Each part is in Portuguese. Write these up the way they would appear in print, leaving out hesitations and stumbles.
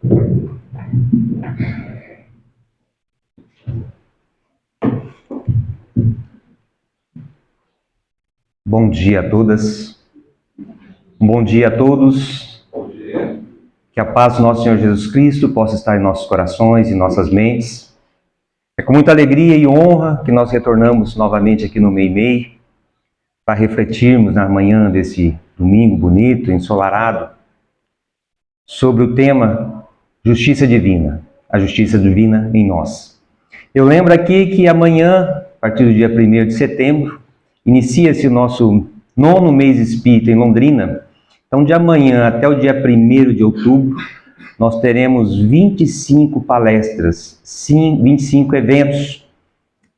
Bom dia a todas. Bom dia a todos. Bom dia. Que a paz do nosso Senhor Jesus Cristo possa estar em nossos corações e nossas mentes. É com muita alegria e honra que nós retornamos novamente aqui no Meimei para refletirmos na manhã desse domingo bonito, ensolarado, sobre o tema Justiça Divina, a Justiça Divina em nós. Eu lembro aqui que amanhã, a partir do dia 1º de setembro, inicia-se o nosso 9º mês espírita em Londrina. Então, de amanhã até o dia 1º de outubro, nós teremos 25 palestras, 25 eventos,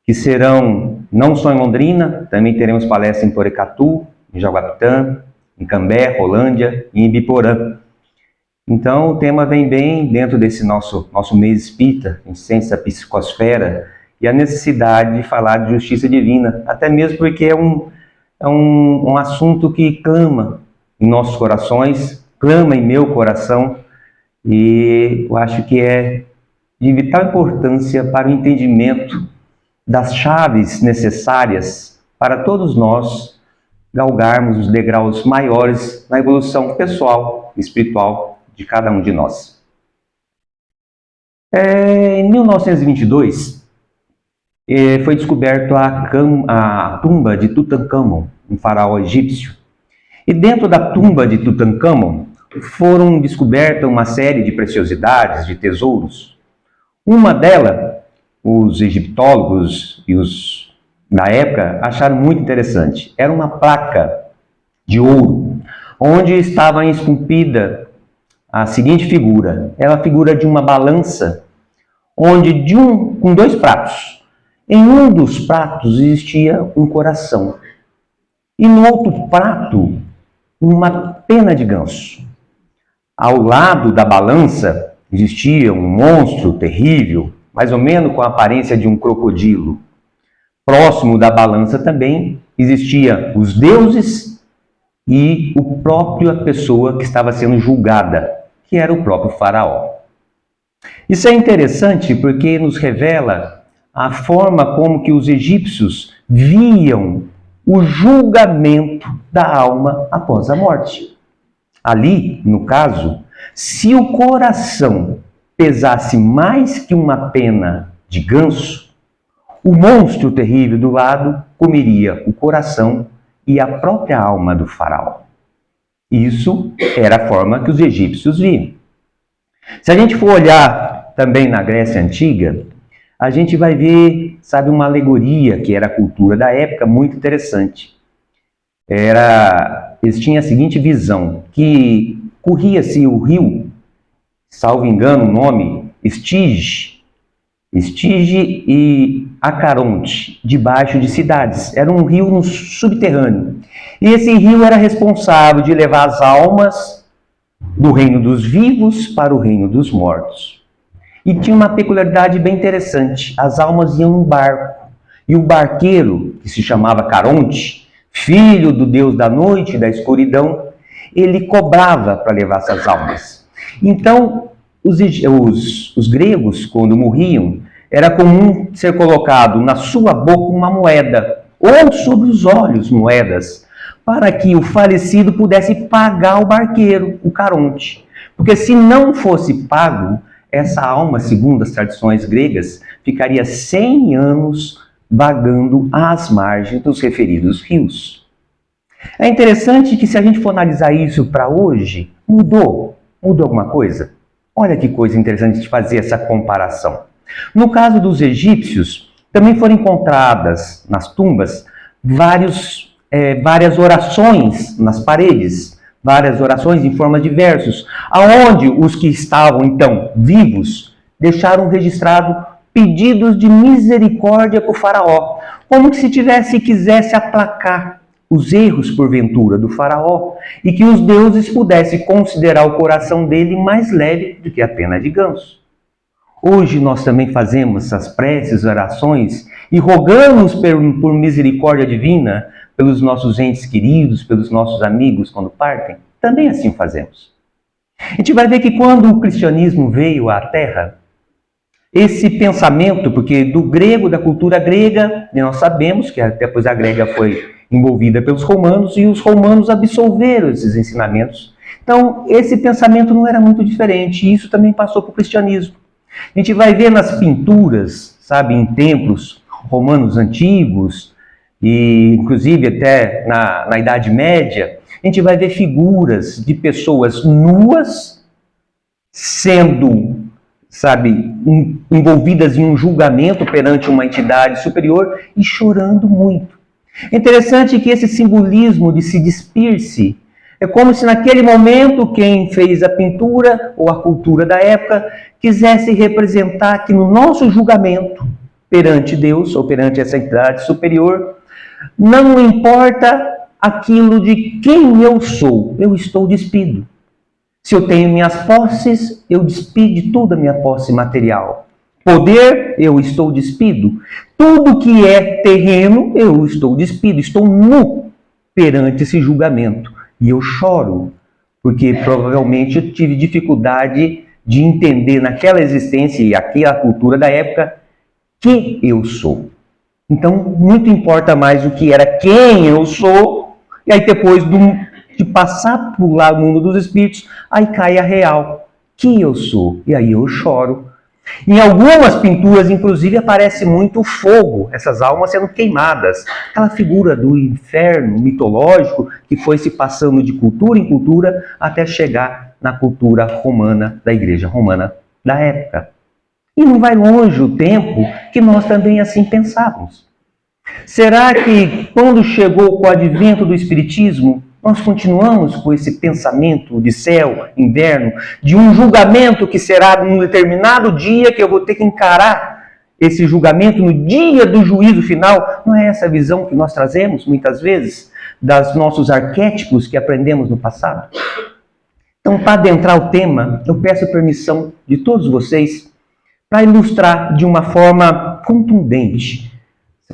que serão não só em Londrina, também teremos palestras em Porecatu, em Jaguapitã, em Cambé, Rolândia e em Biporã. Então, o tema vem bem dentro desse nosso mês espírita, em ciência da psicosfera, e a necessidade de falar de justiça divina, até mesmo porque é um assunto que clama em nossos corações, clama em meu coração, e eu acho que é de vital importância para o entendimento das chaves necessárias para todos nós galgarmos os degraus maiores na evolução pessoal e espiritual de cada um de nós. Em 1922, foi descoberto a tumba de Tutancâmon, um faraó egípcio. E dentro da tumba de Tutancâmon foram descobertas uma série de preciosidades, de tesouros. Uma delas, os egiptólogos e os da época acharam muito interessante. Era uma placa de ouro, onde estava esculpida a seguinte figura. Era a figura de uma balança, onde com dois pratos. Em um dos pratos existia um coração. E no outro prato, uma pena de ganso. Ao lado da balança existia um monstro terrível, mais ou menos com a aparência de um crocodilo. Próximo da balança também existiam os deuses e a pessoa que estava sendo julgada, que era o próprio faraó. Isso é interessante porque nos revela a forma como que os egípcios viam o julgamento da alma após a morte. Ali, no caso, se o coração pesasse mais que uma pena de ganso, o monstro terrível do lado comeria o coração e a própria alma do faraó. Isso era a forma que os egípcios viam. Se a gente for olhar também na Grécia Antiga, a gente vai ver, uma alegoria que era a cultura da época, muito interessante. Eles tinham a seguinte visão, que corria-se o rio, salvo engano o nome, Estige e Acaronte, debaixo de cidades. Era um rio no subterrâneo. E esse rio era responsável de levar as almas do reino dos vivos para o reino dos mortos. E tinha uma peculiaridade bem interessante. As almas iam num barco. E o barqueiro, que se chamava Caronte, filho do deus da noite e da escuridão, ele cobrava para levar essas almas. Então, os gregos, quando morriam, era comum ser colocado na sua boca uma moeda, ou sobre os olhos moedas, para que o falecido pudesse pagar o barqueiro, o Caronte. Porque se não fosse pago, essa alma, segundo as tradições gregas, ficaria 100 anos vagando às margens dos referidos rios. É interessante que se a gente for analisar isso para hoje, mudou alguma coisa? Olha que coisa interessante de fazer essa comparação. No caso dos egípcios, também foram encontradas nas tumbas várias orações nas paredes, várias orações em forma de versos, aonde os que estavam então vivos deixaram registrado pedidos de misericórdia para o faraó, como se quisesse aplacar os erros porventura do faraó e que os deuses pudessem considerar o coração dele mais leve do que a pena de ganso. Hoje nós também fazemos essas preces, orações e rogamos por misericórdia divina pelos nossos entes queridos, pelos nossos amigos quando partem. Também assim fazemos. A gente vai ver que quando o cristianismo veio à Terra, esse pensamento, porque do grego, da cultura grega, nós sabemos que depois a grega foi envolvida pelos romanos e os romanos absolveram esses ensinamentos. Então, esse pensamento não era muito diferente e isso também passou para o cristianismo. A gente vai ver nas pinturas, sabe, em templos romanos antigos e inclusive até na Idade Média, a gente vai ver figuras de pessoas nuas sendo, sabe, envolvidas em um julgamento perante uma entidade superior e chorando muito. É interessante que esse simbolismo de se despir-se é como se naquele momento quem fez a pintura ou a cultura da época quisesse representar que no nosso julgamento perante Deus ou perante essa entidade superior, não importa aquilo de quem eu sou, eu estou despido. Se eu tenho minhas posses, eu despido de toda a minha posse material. Poder, eu estou despido. Tudo que é terreno, eu estou despido. Estou nu perante esse julgamento. E eu choro, porque provavelmente eu tive dificuldade de entender naquela existência e aquela cultura da época quem eu sou. Então, muito importa mais o que era quem eu sou, e aí depois de passar por lá o mundo dos espíritos, aí cai a real, que eu sou, e aí eu choro. Em algumas pinturas, inclusive, aparece muito o fogo, essas almas sendo queimadas. Aquela figura do inferno mitológico que foi se passando de cultura em cultura até chegar na cultura romana, da igreja romana da época. E não vai longe o tempo que nós também assim pensávamos. Será que quando chegou com o advento do Espiritismo, nós continuamos com esse pensamento de céu, inverno, de um julgamento que será num determinado dia que eu vou ter que encarar esse julgamento no dia do juízo final? Não é essa a visão que nós trazemos, muitas vezes, dos nossos arquétipos que aprendemos no passado? Então, para adentrar o tema, eu peço permissão de todos vocês para ilustrar de uma forma contundente,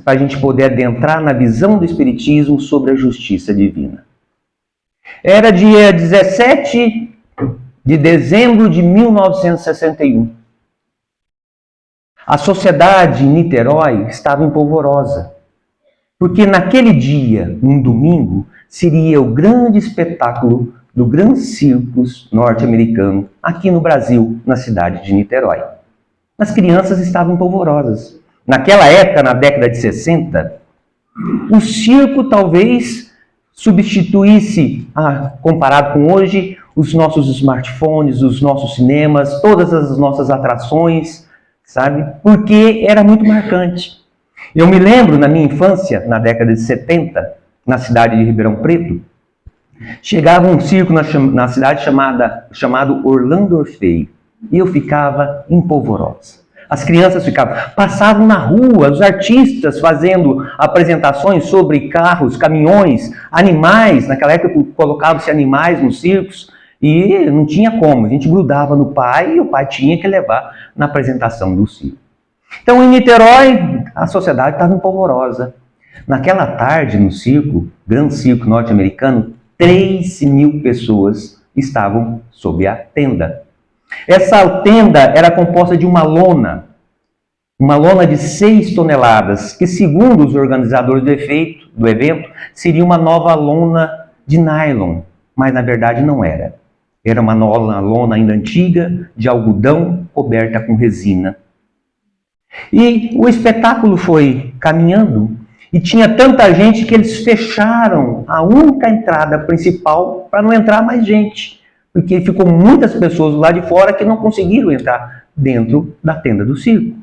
para a gente poder adentrar na visão do Espiritismo sobre a justiça divina. Era dia 17 de dezembro de 1961. A sociedade em Niterói estava empolvorosa, porque naquele dia, um domingo, seria o grande espetáculo do Gran Circus norte-americano aqui no Brasil, na cidade de Niterói. As crianças estavam empolvorosas. Naquela época, na década de 60, o circo talvez substituísse, comparado com hoje, os nossos smartphones, os nossos cinemas, todas as nossas atrações, sabe? Porque era muito marcante. Eu me lembro, na minha infância, na década de 70, na cidade de Ribeirão Preto, chegava um circo na cidade chamado Orlando Orfeio, e eu ficava empolvorosa. As crianças passavam na rua, os artistas fazendo apresentações sobre carros, caminhões, animais. Naquela época colocavam-se animais nos circos e não tinha como. A gente grudava no pai e o pai tinha que levar na apresentação do circo. Então, em Niterói, a sociedade estava empolvorosa. Naquela tarde, no circo, Gran Circo norte-americano, 3.000 pessoas estavam sob a tenda. Essa tenda era composta de uma lona de 6 toneladas, que segundo os organizadores do evento, seria uma nova lona de nylon, mas na verdade não era. Era uma nova lona ainda antiga, de algodão, coberta com resina. E o espetáculo foi caminhando, e tinha tanta gente que eles fecharam a única entrada principal para não entrar mais gente. Porque ficou muitas pessoas lá de fora que não conseguiram entrar dentro da tenda do circo.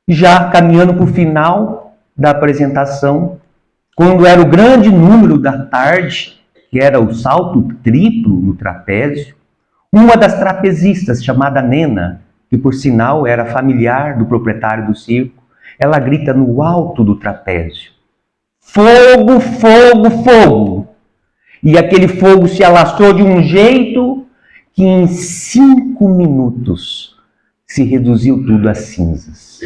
Já caminhando para o final da apresentação, quando era o grande número da tarde, que era o salto triplo no trapézio, uma das trapezistas, chamada Nena, que por sinal era familiar do proprietário do circo, ela grita no alto do trapézio: "Fogo, fogo, fogo!" E aquele fogo se alastrou de um jeito que em 5 minutos se reduziu tudo a cinzas.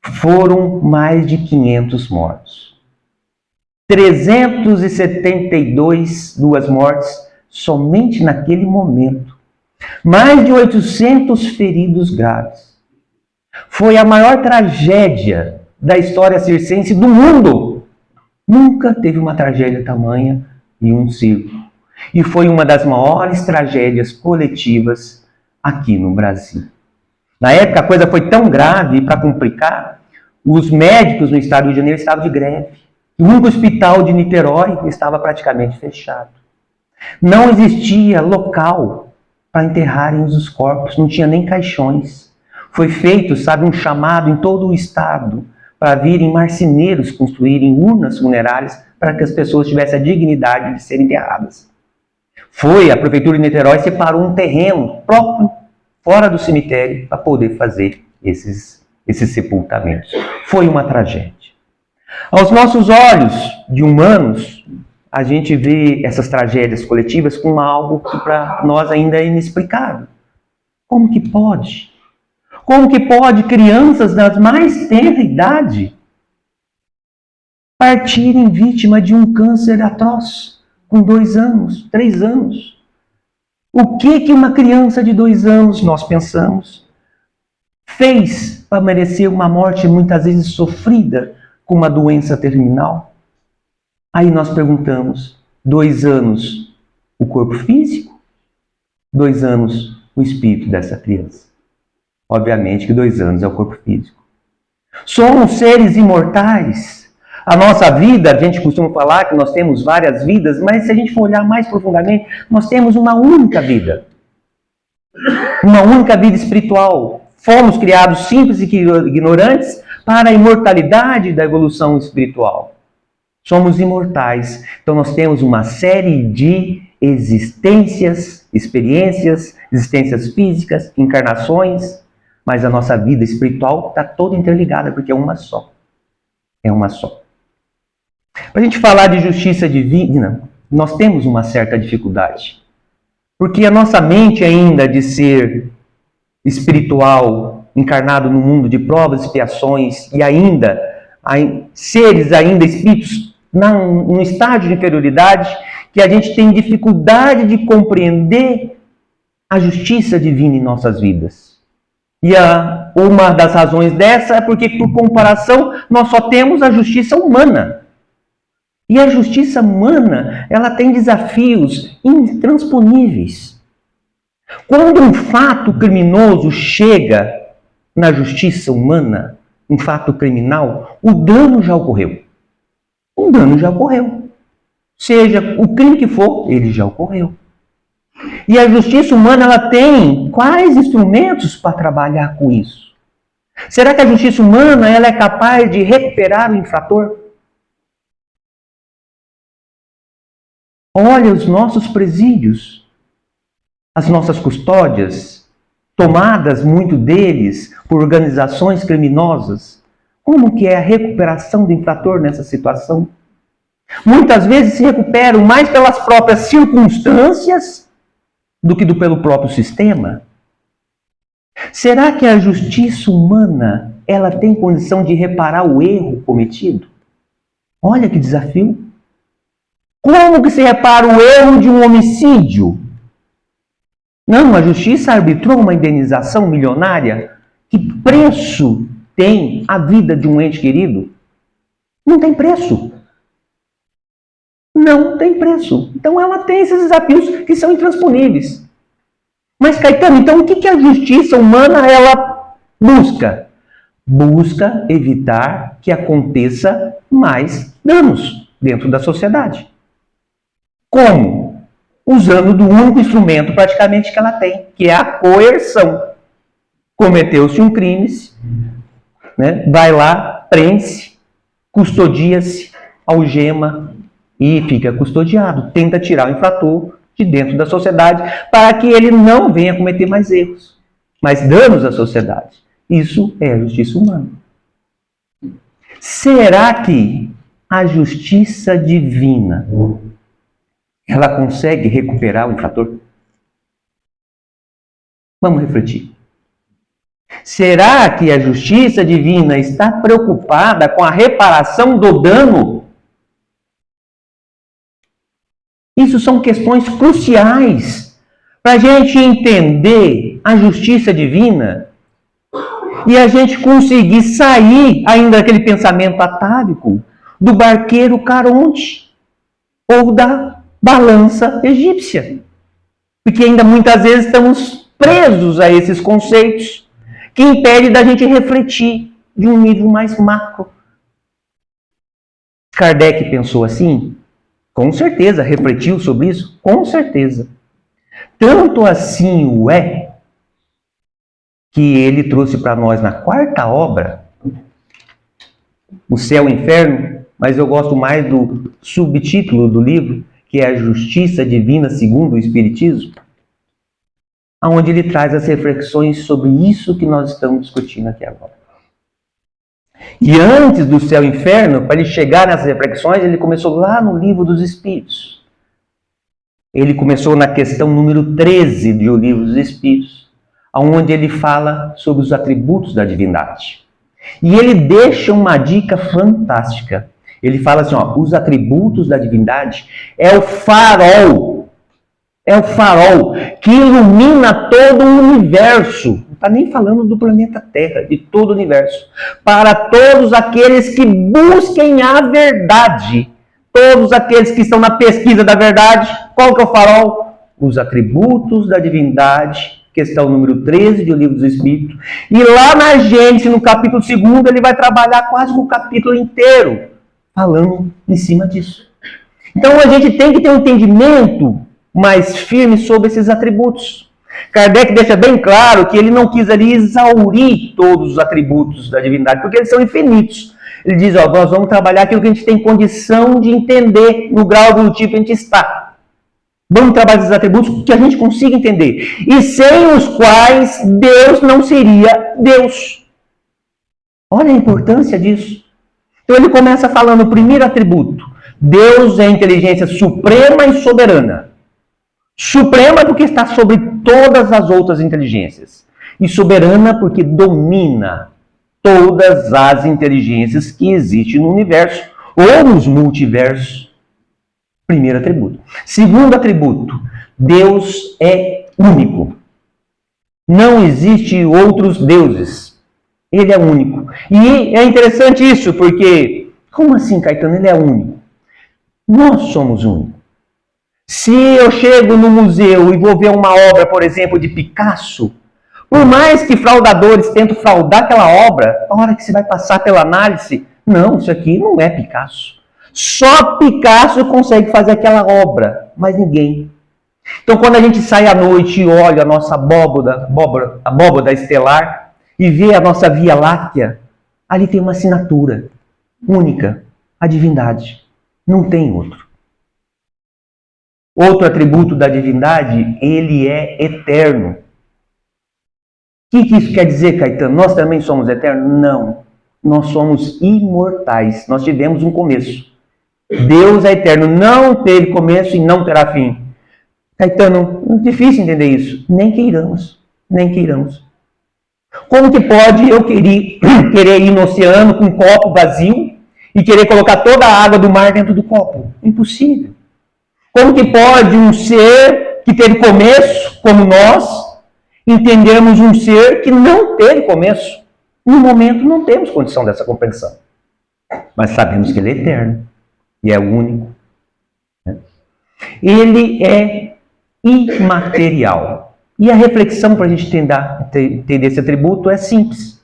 Foram mais de 500 mortos. 372 mortes somente naquele momento. Mais de 800 feridos graves. Foi a maior tragédia da história circense do mundo. Nunca teve uma tragédia tamanha em um circo. E foi uma das maiores tragédias coletivas aqui no Brasil. Na época a coisa foi tão grave, e para complicar, os médicos no estado do Rio de Janeiro estavam de greve. O único hospital de Niterói estava praticamente fechado. Não existia local para enterrarem os corpos, não tinha nem caixões. Foi feito, um chamado em todo o estado para virem marceneiros construírem urnas funerárias para que as pessoas tivessem a dignidade de serem enterradas. A prefeitura de Niterói separou um terreno próprio, fora do cemitério, para poder fazer esses sepultamentos. Foi uma tragédia. Aos nossos olhos de humanos, a gente vê essas tragédias coletivas como algo que para nós ainda é inexplicável. Como que pode? Como que pode crianças das mais tenra idade partirem vítima de um câncer atroz, com 2 anos, 3 anos? O que uma criança de 2 anos, nós pensamos, fez para merecer uma morte muitas vezes sofrida com uma doença terminal? Aí nós perguntamos, 2 anos o corpo físico? 2 anos o espírito dessa criança? Obviamente que 2 anos é o corpo físico. Somos seres imortais. A nossa vida, a gente costuma falar que nós temos várias vidas, mas se a gente for olhar mais profundamente, nós temos uma única vida. Uma única vida espiritual. Fomos criados simples e ignorantes para a imortalidade da evolução espiritual. Somos imortais. Então nós temos uma série de existências, experiências, existências físicas, encarnações, mas a nossa vida espiritual está toda interligada, porque é uma só. É uma só. Para a gente falar de justiça divina, nós temos uma certa dificuldade. Porque a nossa mente ainda de ser espiritual, encarnado no mundo de provas e expiações, e ainda, seres ainda espíritos, num estágio de inferioridade, que a gente tem dificuldade de compreender a justiça divina em nossas vidas. E uma das razões dessa é porque, por comparação, nós só temos a justiça humana. E a justiça humana, ela tem desafios intransponíveis. Quando um fato criminoso chega na justiça humana, um fato criminal, o dano já ocorreu. O dano já ocorreu. Seja o crime que for, ele já ocorreu. E a justiça humana, ela tem quais instrumentos para trabalhar com isso? Será que a justiça humana ela é capaz de recuperar o infrator? Olha os nossos presídios, as nossas custódias, tomadas, muito deles, por organizações criminosas. Como que é a recuperação do infrator nessa situação? Muitas vezes se recuperam mais pelas próprias circunstâncias do que pelo próprio sistema. Será que a justiça humana ela tem condição de reparar o erro cometido? Olha que desafio. Como que se repara o erro de um homicídio? Não, a justiça arbitrou uma indenização milionária. Que preço tem a vida de um ente querido? Não tem preço. Não tem preço. Então ela tem esses desafios que são intransponíveis. Mas, Caetano, então o que a justiça humana ela busca? Busca evitar que aconteça mais danos dentro da sociedade. Como? Usando do único instrumento praticamente que ela tem, que é a coerção. Cometeu-se um crime, né? Vai lá, prende-se, custodia-se, algema e fica custodiado. Tenta tirar o infrator de dentro da sociedade para que ele não venha cometer mais erros, mais danos à sociedade. Isso é a justiça humana. Será que a justiça divina ela consegue recuperar o infrator? Vamos refletir. Será que a justiça divina está preocupada com a reparação do dano? Isso são questões cruciais para a gente entender a justiça divina e a gente conseguir sair ainda daquele pensamento atávico do barqueiro Caronte ou da balança egípcia. Porque ainda muitas vezes estamos presos a esses conceitos que impedem da gente refletir de um nível mais macro. Kardec pensou assim? Com certeza. Refletiu sobre isso? Com certeza. Tanto assim o é que ele trouxe para nós na quarta obra, O Céu e o Inferno, mas eu gosto mais do subtítulo do livro, que é A Justiça Divina segundo o Espiritismo, onde ele traz as reflexões sobre isso que nós estamos discutindo aqui agora. E antes do Céu e Inferno, para ele chegar nessas reflexões, ele começou lá no Livro dos Espíritos. Ele começou na questão número 13 do Livro dos Espíritos, onde ele fala sobre os atributos da divindade. E ele deixa uma dica fantástica. Ele fala assim, ó, os atributos da divindade é o farol que ilumina todo o universo. Não está nem falando do planeta Terra, de todo o universo. Para todos aqueles que busquem a verdade. Todos aqueles que estão na pesquisa da verdade. Qual que é o farol? Os atributos da divindade, questão número 13 do Livro dos Espíritos. E lá na Gênesis, no capítulo 2, ele vai trabalhar quase o capítulo inteiro falando em cima disso. Então a gente tem que ter um entendimento mais firme sobre esses atributos. Kardec deixa bem claro que ele não quis ali exaurir todos os atributos da divindade, porque eles são infinitos. Ele diz, ó, nós vamos trabalhar aquilo que a gente tem condição de entender no grau evolutivo que a gente está. Vamos trabalhar esses atributos que a gente consiga entender. E sem os quais Deus não seria Deus. Olha a importância disso. Então ele começa falando o primeiro atributo. Deus é a inteligência suprema e soberana. Suprema porque está sobre todas as outras inteligências. E soberana porque domina todas as inteligências que existem no universo ou nos multiversos. Primeiro atributo. Segundo atributo, Deus é único. Não existe outros deuses. Ele é único. E é interessante isso, porque, como assim, Caetano? Ele é único. Nós somos únicos. Se eu chego no museu e vou ver uma obra, por exemplo, de Picasso, por mais que fraudadores tentem fraudar aquela obra, a hora que você vai passar pela análise, não, isso aqui não é Picasso. Só Picasso consegue fazer aquela obra, mas ninguém. Então, quando a gente sai à noite e olha a nossa abóboda estelar e vê a nossa Via Láctea, ali tem uma assinatura única, a divindade. Não tem outro. Outro atributo da divindade, ele é eterno. O que isso quer dizer, Caetano? Nós também somos eternos? Não. Nós somos imortais. Nós tivemos um começo. Deus é eterno, não teve começo e não terá fim. Caetano, é difícil entender isso. Nem queiramos. Como que pode eu querer ir no oceano com um copo vazio e querer colocar toda a água do mar dentro do copo? Impossível. Como que pode um ser que teve começo, como nós, entendermos um ser que não teve começo? No momento não temos condição dessa compreensão. Mas sabemos que ele é eterno. E é único. Ele é imaterial. E a reflexão para a gente entender esse atributo é simples.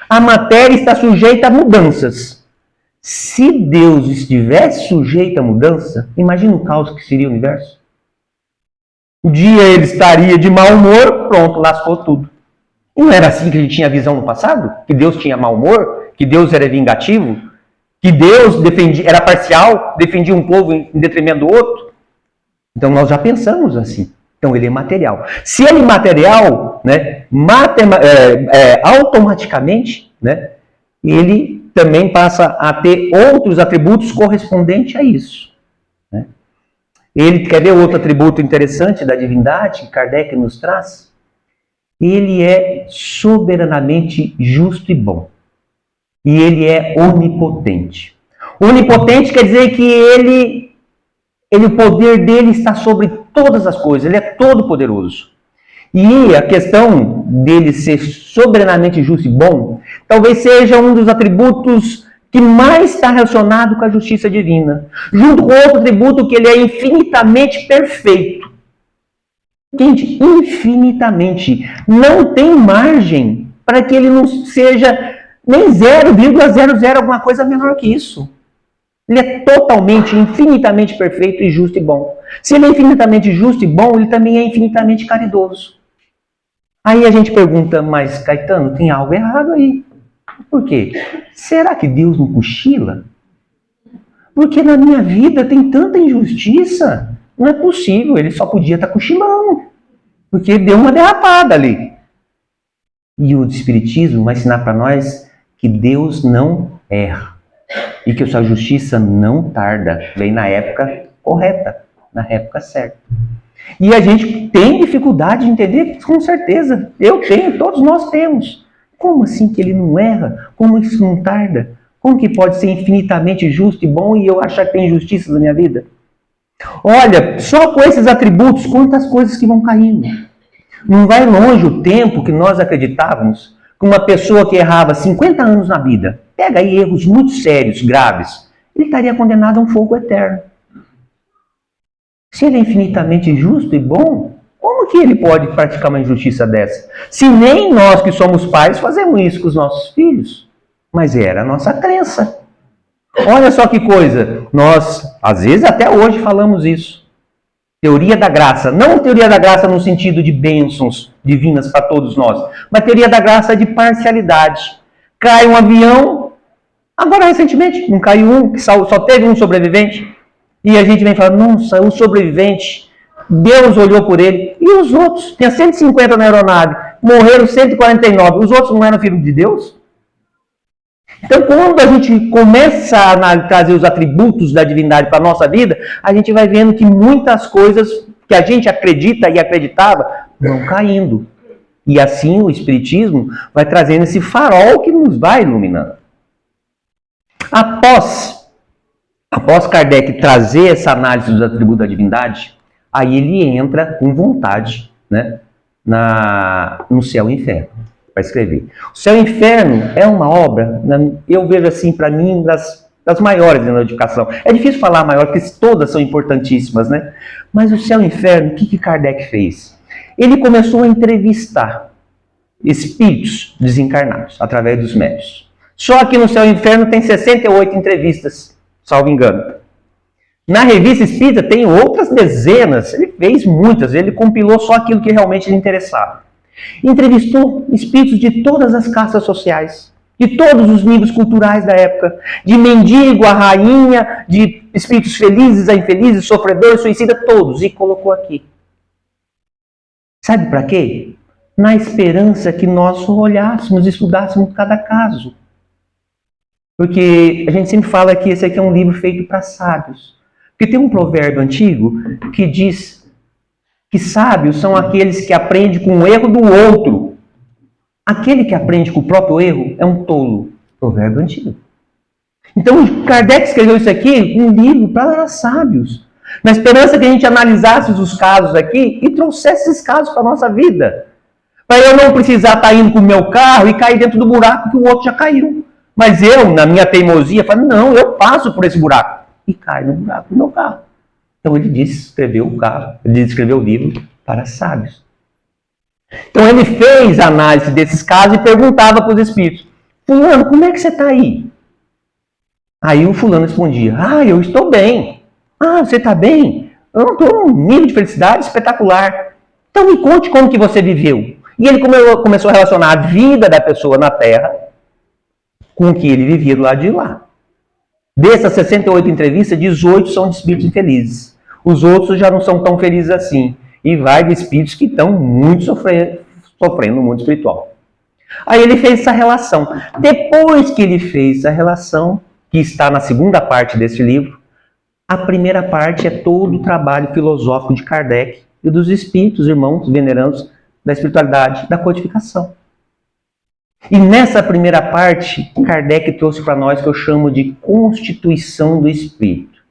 A matéria está sujeita a mudanças. Se Deus estivesse sujeito a mudança, imagina o caos que seria o universo. Um dia ele estaria de mau humor, pronto, lascou tudo. E não era assim que a gente tinha visão no passado? Que Deus tinha mau humor? Que Deus era vingativo? Que Deus era parcial, defendia um povo em detrimento do outro? Então nós já pensamos assim. Então ele é material. Se ele é material, né, automaticamente, né, ele também passa a ter outros atributos correspondentes a isso. Né? Ele quer ver outro atributo interessante da divindade que Kardec nos traz? Ele é soberanamente justo e bom. E ele é onipotente. Onipotente quer dizer que ele O poder dele está sobre todas as coisas, ele é todo poderoso. E a questão dele ser soberanamente justo e bom, talvez seja um dos atributos que mais está relacionado com a justiça divina. Junto com outro atributo que ele é infinitamente perfeito. Gente, infinitamente. Não tem margem para que ele não seja nem 0,00 alguma coisa menor que isso. Ele é totalmente, infinitamente perfeito e justo e bom. Se ele é infinitamente justo e bom, ele também é infinitamente caridoso. Aí a gente pergunta, mas Caetano, tem algo errado aí. Por quê? Será que Deus não cochila? Porque na minha vida tem tanta injustiça. Não é possível, ele só podia estar cochilando. Porque deu uma derrapada ali. E o Espiritismo vai ensinar para nós que Deus não erra. E que a sua justiça não tarda. Vem na época correta, na época certa. E a gente tem dificuldade de entender, com certeza. Eu tenho, todos nós temos. Como assim que ele não erra? Como isso não tarda? Como que pode ser infinitamente justo e bom e eu achar que tem injustiça na minha vida? Olha, só com esses atributos, quantas coisas que vão caindo. Não vai longe o tempo que nós acreditávamos que uma pessoa que errava 50 anos na vida, pega aí erros muito sérios, graves, ele estaria condenado a um fogo eterno. Se ele é infinitamente justo e bom, como que ele pode praticar uma injustiça dessa? Se nem nós que somos pais fazemos isso com os nossos filhos. Mas era a nossa crença. Olha só que coisa. Nós, às vezes, até hoje falamos isso. Teoria da graça. Não teoria da graça no sentido de bênçãos divinas para todos nós. Mas teoria da graça de parcialidade. Cai um avião. Agora, recentemente, não caiu um, que só teve um sobrevivente. E a gente vem falando, nossa, o sobrevivente, Deus olhou por ele. E os outros? Tinha 150 na aeronave, morreram 149. Os outros não eram filhos de Deus? Então, quando a gente começa a trazer os atributos da divindade para a nossa vida, a gente vai vendo que muitas coisas que a gente acredita e acreditava vão caindo. E assim o Espiritismo vai trazendo esse farol que nos vai iluminando. Após Kardec trazer essa análise dos atributos da divindade, aí ele entra com vontade, né, no Céu e Inferno, para escrever. O Céu e Inferno é uma obra, eu vejo assim, para mim, das maiores na educação. É difícil falar maior, porque todas são importantíssimas, né? Mas o Céu e Inferno, o que Kardec fez? Ele começou a entrevistar espíritos desencarnados, através dos médiuns. Só que no Céu e Inferno tem 68 entrevistas, salvo engano. Na Revista Espírita tem outras dezenas, ele fez muitas, ele compilou só aquilo que realmente lhe interessava. Entrevistou espíritos de todas as castas sociais, de todos os níveis culturais da época, de mendigo a rainha, de espíritos felizes a infelizes, sofredores, suicidas, todos, e colocou aqui. Sabe para quê? Na esperança que nós olhássemos, estudássemos cada caso. Porque a gente sempre fala que esse aqui é um livro feito para sábios. Porque tem um provérbio antigo que diz que sábios são aqueles que aprendem com o erro do outro. Aquele que aprende com o próprio erro é um tolo. Provérbio antigo. Então, Kardec escreveu isso aqui, um livro para sábios. Na esperança que a gente analisasse os casos aqui e trouxesse esses casos para a nossa vida. Para eu não precisar estar indo com o meu carro e cair dentro do buraco que o outro já caiu. Mas eu, na minha teimosia, falo, não, eu passo por esse buraco. E cai no buraco do meu carro. Então ele escreveu o livro para sábios. Então ele fez a análise desses casos e perguntava para os espíritos, fulano, como é que você está aí? Aí o fulano respondia, eu estou bem. Você está bem? Eu estou num nível de felicidade espetacular. Então me conte como que você viveu. E ele começou a relacionar a vida da pessoa na Terra com o que ele vivia do lado de lá. Dessas 68 entrevistas, 18 são de espíritos infelizes. Os outros já não são tão felizes assim. E vai de espíritos que estão muito sofrendo no mundo espiritual. Aí ele fez essa relação. Depois que ele fez essa relação, que está na segunda parte desse livro, a primeira parte é todo o trabalho filosófico de Kardec e dos espíritos, irmãos venerandos da espiritualidade, da codificação. E nessa primeira parte, Kardec trouxe para nós o que eu chamo de constituição do espírito.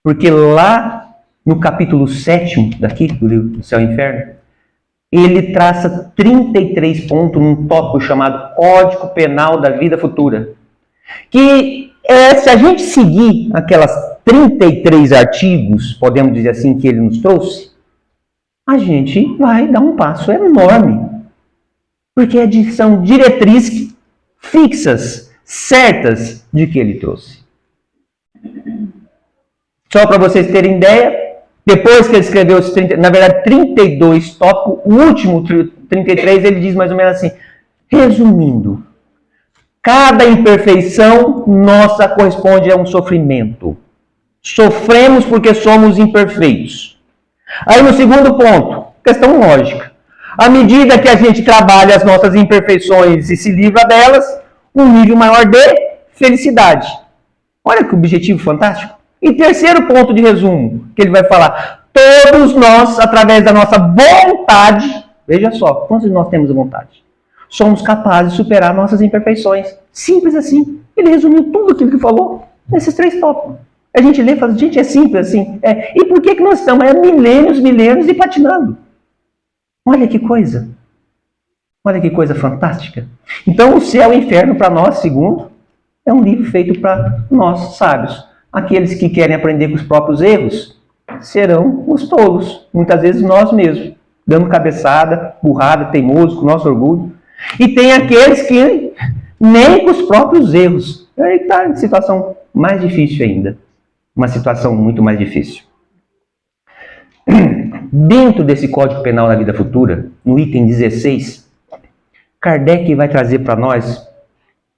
Porque lá no capítulo 7 daqui, do livro do Céu e Inferno, ele traça 33 pontos num tópico chamado Código Penal da Vida Futura. Que se a gente seguir aquelas 33 artigos, podemos dizer assim, que ele nos trouxe, a gente vai dar um passo enorme. Porque são diretrizes fixas, certas, de que ele trouxe. Só para vocês terem ideia, depois que ele escreveu os 32 tópicos, o último 33, ele diz mais ou menos assim, resumindo, cada imperfeição nossa corresponde a um sofrimento. Sofremos porque somos imperfeitos. Aí no segundo ponto, questão lógica. À medida que a gente trabalha as nossas imperfeições e se livra delas, um nível maior de felicidade. Olha que objetivo fantástico. E terceiro ponto de resumo, que ele vai falar, todos nós, através da nossa vontade, veja só, quantos de nós temos vontade? Somos capazes de superar nossas imperfeições. Simples assim. Ele resumiu tudo aquilo que falou nesses 3 tópicos. A gente lê e fala, gente, é simples assim. E por que nós estamos milênios e patinando? Olha que coisa. Olha que coisa fantástica. Então, o Céu e o Inferno, para nós, segundo, é um livro feito para nós, sábios. Aqueles que querem aprender com os próprios erros serão os tolos. Muitas vezes nós mesmos, dando cabeçada, burrada, teimoso, com nosso orgulho. E tem aqueles que nem com os próprios erros. Aí está em situação mais difícil ainda. Uma situação muito mais difícil. Dentro desse Código Penal da Vida Futura, no item 16, Kardec vai trazer para nós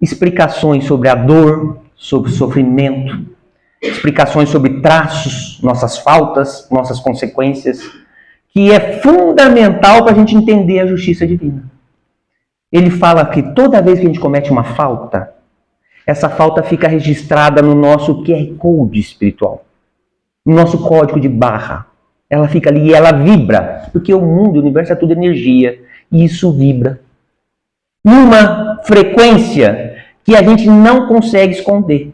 explicações sobre a dor, sobre o sofrimento, explicações sobre traços, nossas faltas, nossas consequências, que é fundamental para a gente entender a justiça divina. Ele fala que toda vez que a gente comete uma falta, essa falta fica registrada no nosso QR Code espiritual, no nosso código de barra. Ela fica ali e ela vibra, porque o mundo, o universo é tudo energia, e isso vibra numa frequência que a gente não consegue esconder.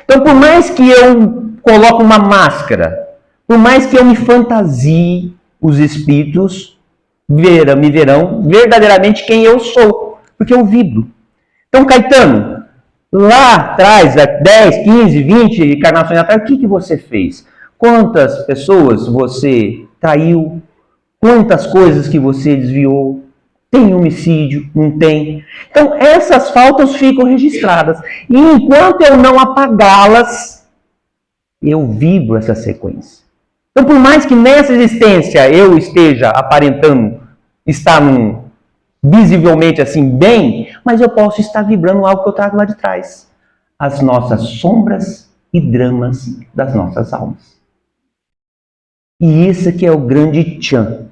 Então, por mais que eu coloque uma máscara, por mais que eu me fantasie, os espíritos me verão verdadeiramente quem eu sou, porque eu vibro. Então, Caetano, lá atrás, 10, 15, 20 encarnações atrás, o que você fez? Quantas pessoas você traiu? Quantas coisas que você desviou? Tem homicídio? Não tem? Então, essas faltas ficam registradas. E enquanto eu não apagá-las, eu vibro essa sequência. Então, por mais que nessa existência eu esteja aparentando estar visivelmente assim bem, mas eu posso estar vibrando algo que eu trago lá de trás. As nossas sombras e dramas das nossas almas. E esse que é o grande tchan.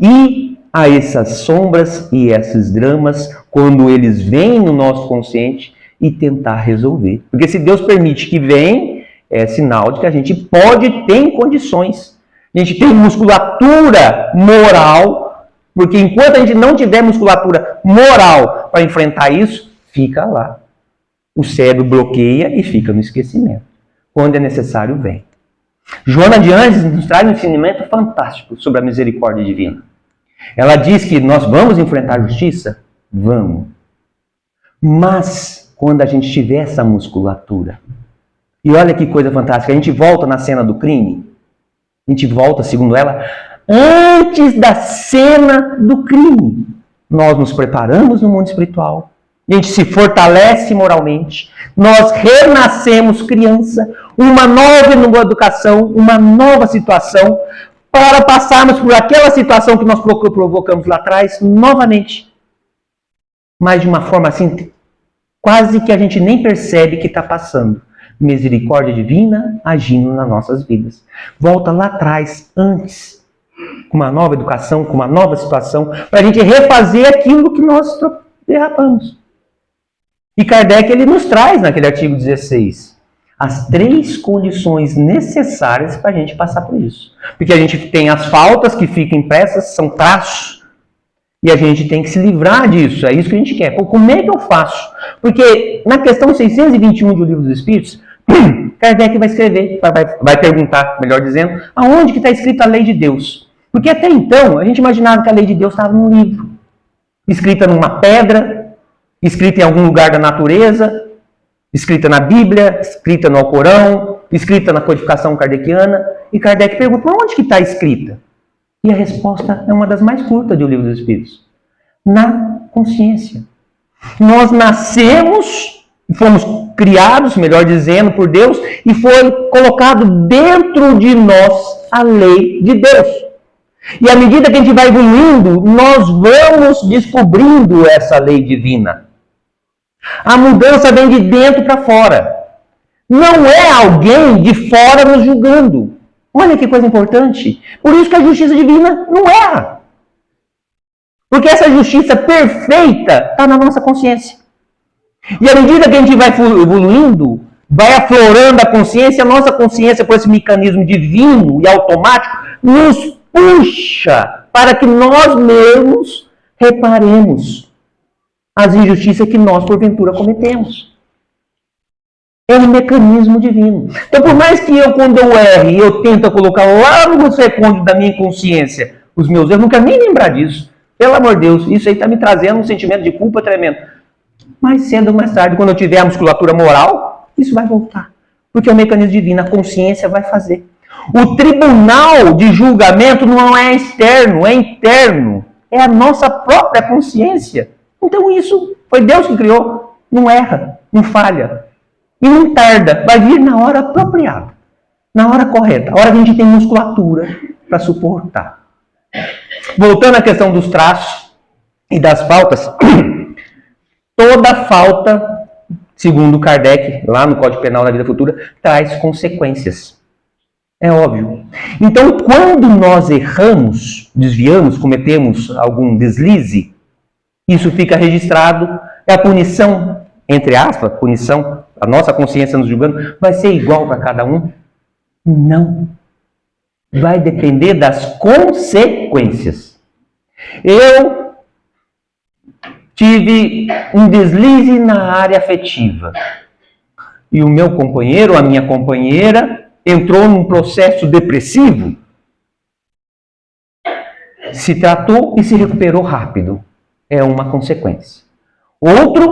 E a essas sombras e esses dramas, quando eles vêm no nosso consciente, e tentar resolver. Porque se Deus permite que venha, é sinal de que a gente pode ter condições. A gente tem musculatura moral, porque enquanto a gente não tiver musculatura moral para enfrentar isso, fica lá. O cérebro bloqueia e fica no esquecimento. Quando é necessário, vem. Joana de Anjos nos traz um ensinamento fantástico sobre a misericórdia divina. Ela diz que nós vamos enfrentar a justiça? Vamos. Mas, quando a gente tiver essa musculatura, e olha que coisa fantástica, a gente volta na cena do crime, a gente volta, segundo ela, antes da cena do crime. Nós nos preparamos no mundo espiritual, a gente se fortalece moralmente, nós renascemos criança, uma nova educação, uma nova situação, para passarmos por aquela situação que nós provocamos lá atrás, novamente. Mas de uma forma assim, quase que a gente nem percebe que está passando. Misericórdia divina agindo nas nossas vidas. Volta lá atrás, antes, com uma nova educação, com uma nova situação, para a gente refazer aquilo que nós derrapamos. E Kardec ele nos traz, naquele artigo 16, as 3 condições necessárias para a gente passar por isso. Porque a gente tem as faltas que ficam impressas, são traços, e a gente tem que se livrar disso, é isso que a gente quer. Pô, como é que eu faço? Porque na questão 621 do Livro dos Espíritos, Kardec vai escrever, vai perguntar, melhor dizendo, aonde que está escrita a lei de Deus? Porque até então, a gente imaginava que a lei de Deus estava num livro, escrita numa pedra, escrita em algum lugar da natureza, escrita na Bíblia, escrita no Alcorão, escrita na codificação kardeciana. E Kardec pergunta, onde que está escrita? E a resposta é uma das mais curtas de O Livro dos Espíritos. Na consciência. Nós nascemos, fomos criados, melhor dizendo, por Deus, e foi colocado dentro de nós a lei de Deus. E à medida que a gente vai evoluindo, nós vamos descobrindo essa lei divina. A mudança vem de dentro para fora. Não é alguém de fora nos julgando. Olha que coisa importante. Por isso que a justiça divina não erra. Porque essa justiça perfeita está na nossa consciência. E à medida que a gente vai evoluindo, vai aflorando a consciência, a nossa consciência, por esse mecanismo divino e automático, nos puxa para que nós mesmos reparemos as injustiças que nós, porventura, cometemos. É um mecanismo divino. Então, por mais que eu, quando eu erre, eu tento colocar lá no recôndito da minha consciência os meus erros, eu não quero nem lembrar disso. Pelo amor de Deus, isso aí está me trazendo um sentimento de culpa tremendo. Mais cedo ou mais tarde, quando eu tiver a musculatura moral, isso vai voltar. Porque é um mecanismo divino, a consciência vai fazer. O tribunal de julgamento não é externo, é interno. É a nossa própria consciência. Então isso foi Deus que criou. Não erra, não falha. E não tarda, vai vir na hora apropriada. Na hora correta. A hora que a gente tem musculatura para suportar. Voltando à questão dos traços e das faltas, toda falta, segundo Kardec, lá no Código Penal da Vida Futura, traz consequências. É óbvio. Então, quando nós erramos, desviamos, cometemos algum deslize, isso fica registrado, é a punição, entre aspas, punição, a nossa consciência nos julgando, vai ser igual para cada um? Não. Vai depender das consequências. Eu tive um deslize na área afetiva. E o meu companheiro, a minha companheira, entrou num processo depressivo. Se tratou e se recuperou rápido. É uma consequência. Outra,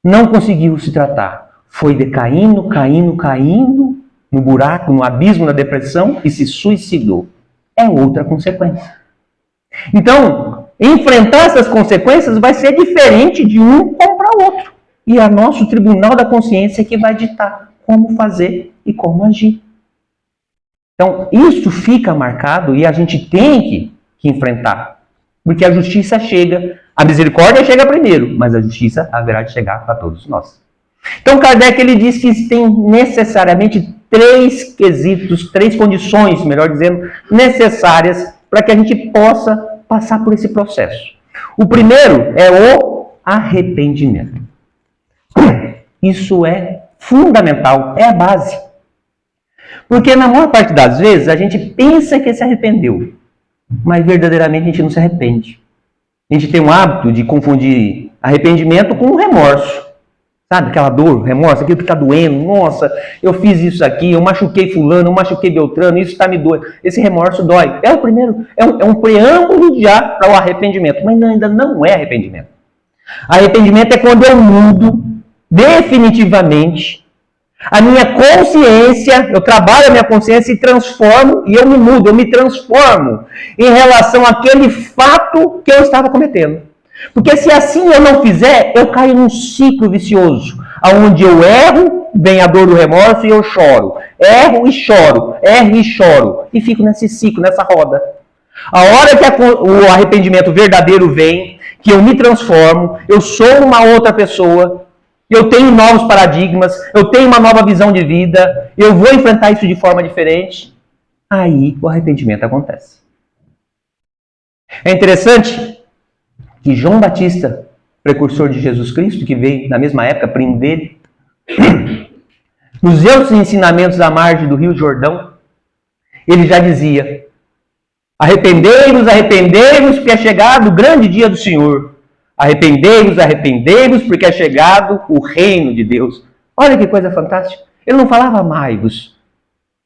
não conseguiu se tratar. Foi decaindo, caindo no buraco, no abismo da depressão e se suicidou. É outra consequência. Então, enfrentar essas consequências vai ser diferente de um para o outro. E é nosso tribunal da consciência que vai ditar como fazer e como agir. Então, isso fica marcado e a gente tem que enfrentar. Porque a justiça chega, a misericórdia chega primeiro, mas a justiça haverá de chegar para todos nós. Então, Kardec ele diz que tem necessariamente 3 quesitos, 3 condições, melhor dizendo, necessárias para que a gente possa passar por esse processo. O primeiro é o arrependimento. Isso é fundamental, é a base. Porque na maior parte das vezes a gente pensa que se arrependeu, mas verdadeiramente a gente não se arrepende. A gente tem um hábito de confundir arrependimento com remorso. Sabe, aquela dor, remorso, aquilo que está doendo. Nossa, eu fiz isso aqui, eu machuquei fulano, eu machuquei Beltrano, isso está me doendo. Esse remorso dói. É o primeiro, é um preâmbulo já para o arrependimento, mas ainda não é arrependimento. Arrependimento é quando eu mudo definitivamente a minha consciência, eu trabalho a minha consciência e transformo, e eu me mudo, eu me transformo em relação àquele fato que eu estava cometendo. Porque se assim eu não fizer, eu caio num ciclo vicioso, onde eu erro, vem a dor do remorso e eu choro. Erro e choro, e fico nesse ciclo, nessa roda. A hora que o arrependimento verdadeiro vem, que eu me transformo, eu sou uma outra pessoa, eu tenho novos paradigmas, eu tenho uma nova visão de vida, eu vou enfrentar isso de forma diferente, aí o arrependimento acontece. É interessante que João Batista, precursor de Jesus Cristo, que veio na mesma época, primo dele, nos seus ensinamentos à margem do Rio Jordão, ele já dizia: arrependei-vos, arrependei-vos, porque é chegado o grande dia do Senhor. Arrependei-vos, arrependei-vos, porque é chegado o reino de Deus. Olha que coisa fantástica. Ele não falava amai-vos.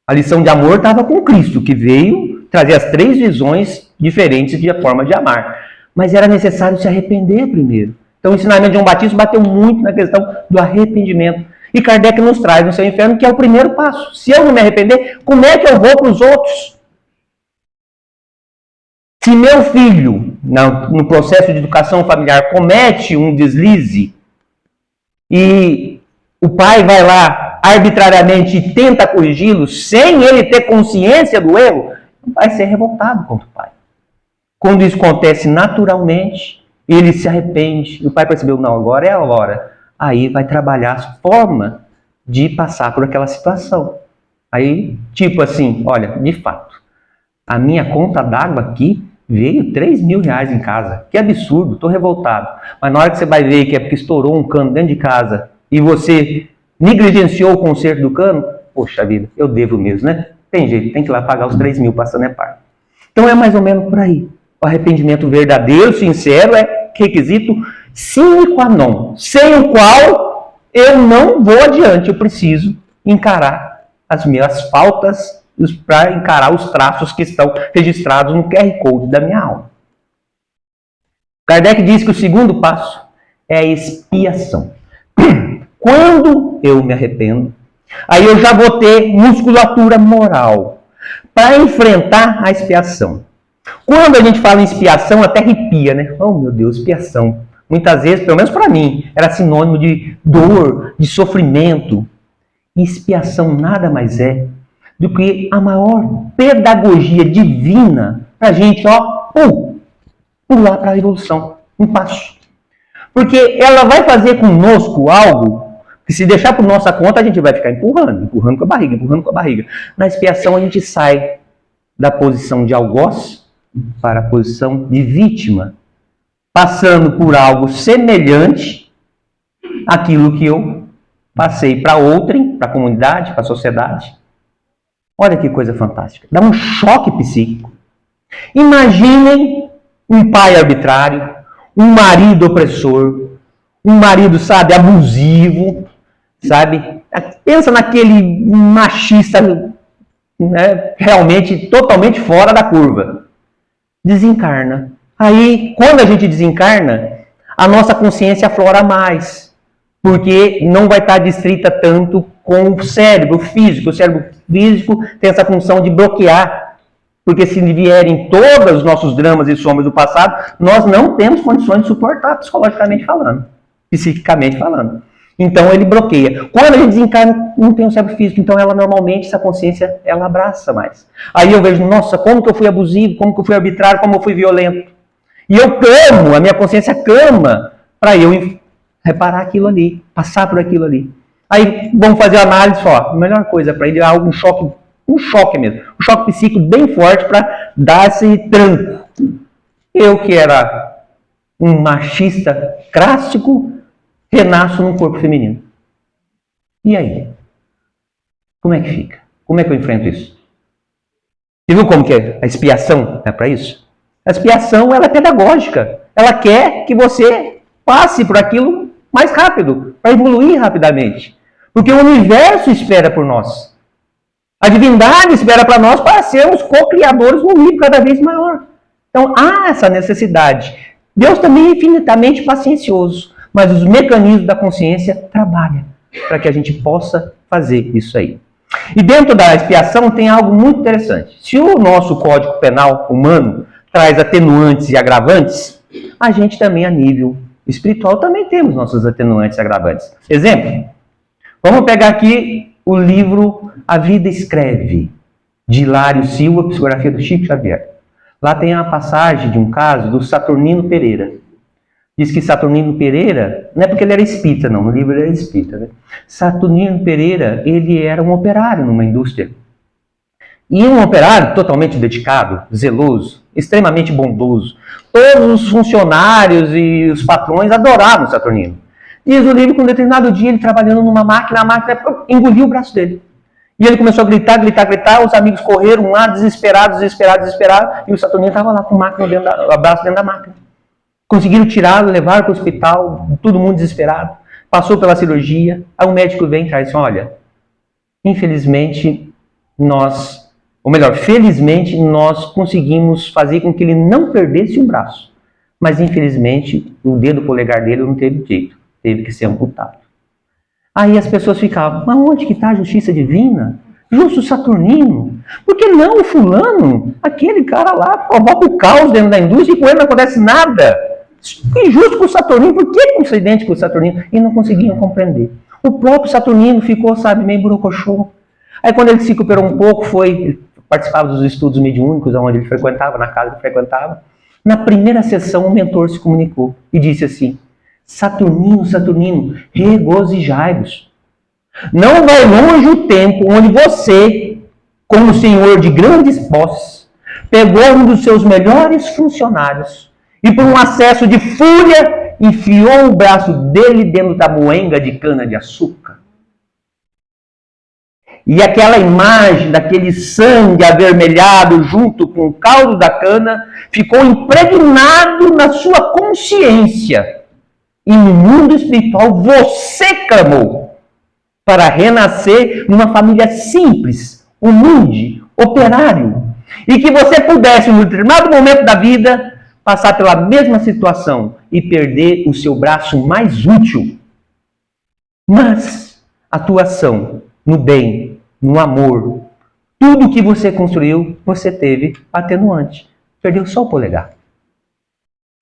A lição de amor estava com Cristo, que veio trazer as 3 visões diferentes de forma de amar. Mas era necessário se arrepender primeiro. Então o ensinamento de João Batista bateu muito na questão do arrependimento. E Kardec nos traz no seu inferno, que é o primeiro passo. Se eu não me arrepender, como é que eu vou para os outros? Se meu filho, no processo de educação familiar, comete um deslize e o pai vai lá arbitrariamente e tenta corrigi-lo sem ele ter consciência do erro, vai ser revoltado contra o pai. Quando isso acontece naturalmente, ele se arrepende e o pai percebeu, não, agora é a hora. Aí vai trabalhar a forma de passar por aquela situação. Aí, tipo assim, olha, de fato, a minha conta d'água aqui veio 3 mil reais em casa. Que absurdo, estou revoltado. Mas na hora que você vai ver que é porque estourou um cano dentro de casa e você negligenciou o conserto do cano, poxa vida, eu devo mesmo, né? Tem jeito, tem que ir lá pagar os 3 mil para Sanepar. Então é mais ou menos por aí. O arrependimento verdadeiro, sincero, é requisito sine qua non, sem o qual eu não vou adiante. Eu preciso encarar as minhas faltas para encarar os traços que estão registrados no QR Code da minha alma. Kardec diz que o segundo passo é a expiação. Quando eu me arrependo, aí eu já vou ter musculatura moral para enfrentar a expiação. Quando a gente fala em expiação, até arrepia, né? Oh, meu Deus, expiação. Muitas vezes, pelo menos para mim, era sinônimo de dor, de sofrimento. E expiação nada mais é do que a maior pedagogia divina para a gente, pular para a evolução, um passo. Porque ela vai fazer conosco algo que, se deixar por nossa conta, a gente vai ficar empurrando com a barriga. Na expiação, a gente sai da posição de algoz para a posição de vítima, passando por algo semelhante àquilo que eu passei para outrem, para a comunidade, para a sociedade. Olha que coisa fantástica. Dá um choque psíquico. Imaginem um pai arbitrário, um marido opressor, um marido, sabe, abusivo, sabe? Pensa naquele machista, né, realmente totalmente fora da curva. Desencarna. Aí, quando a gente desencarna, a nossa consciência aflora mais, porque não vai estar distrita tanto com o cérebro físico. O cérebro físico tem essa função de bloquear, porque se vierem todos os nossos dramas e sombras do passado, nós não temos condições de suportar, psicologicamente falando, psiquicamente falando. Então ele bloqueia. Quando a gente desencarna, não tem o cérebro físico, então ela normalmente, essa consciência, ela abraça mais. Aí eu vejo, nossa, como que eu fui abusivo, como que eu fui arbitrário, como eu fui violento. E eu clamo, a minha consciência clama para eu reparar aquilo ali, passar por aquilo ali. Aí vamos fazer a análise, a melhor coisa para ele é um choque mesmo, um choque psíquico bem forte para dar esse tranco. Eu que era um machista clássico, renasço num corpo feminino. E aí? Como é que fica? Como é que eu enfrento isso? Você viu como que a expiação é para isso? A expiação, ela é pedagógica. Ela quer que você passe por aquilo mais rápido, para evoluir rapidamente. Porque o universo espera por nós. A divindade espera para nós para sermos co-criadores num nível cada vez maior. Então há essa necessidade. Deus também é infinitamente paciencioso, mas os mecanismos da consciência trabalham para que a gente possa fazer isso aí. E dentro da expiação tem algo muito interessante. Se o nosso Código Penal humano traz atenuantes e agravantes, a gente também, a nível espiritual, também temos nossos atenuantes e agravantes. Exemplo, vamos pegar aqui o livro A Vida Escreve, de Hilário Silva, psicografia do Chico Xavier. Lá tem uma passagem de um caso do Saturnino Pereira. Diz que Saturnino Pereira, não é porque ele era espírita, não, no livro ele era espírita, né? Saturnino Pereira, ele era um operário numa indústria. E um operário totalmente dedicado, zeloso, extremamente bondoso. Todos os funcionários e os patrões adoravam o Saturnino. Diz o livro que um determinado dia ele trabalhando numa máquina, a máquina engoliu o braço dele. E ele começou a gritar, os amigos correram lá, desesperados, e o Saturnino estava lá com o braço dentro da máquina. Conseguiram tirá-lo, levar para o hospital, todo mundo desesperado. Passou pela cirurgia, aí o médico vem e traz, olha, infelizmente felizmente nós conseguimos fazer com que ele não perdesse um braço. Mas infelizmente o dedo polegar dele não teve jeito, teve que ser amputado. Aí as pessoas ficavam, mas onde que está a justiça divina? Justo Saturnino? Por que não o fulano? Aquele cara lá provoca o caos dentro da indústria e com ele não acontece nada. Injusto com o Saturnino, por que coincidente com o Saturnino? E não conseguiam compreender. O próprio Saturnino ficou, meio burocochô. Aí quando ele se recuperou um pouco, ele participava dos estudos mediúnicos, onde ele frequentava, na casa que ele frequentava. Na primeira sessão, o mentor se comunicou e disse assim, Saturnino, Saturnino, regozijai-vos. Não vai longe o tempo onde você, como senhor de grandes posses, pegou um dos seus melhores funcionários e por um acesso de fúria, enfiou o braço dele dentro da moenga de cana-de-açúcar. E aquela imagem daquele sangue avermelhado junto com o caldo da cana ficou impregnado na sua consciência. E no mundo espiritual você clamou para renascer numa família simples, humilde, operário. E que você pudesse, em um determinado momento da vida, passar pela mesma situação e perder o seu braço mais útil. Mas a tua ação no bem, no amor, tudo que você construiu, você teve atenuante. Perdeu só o polegar.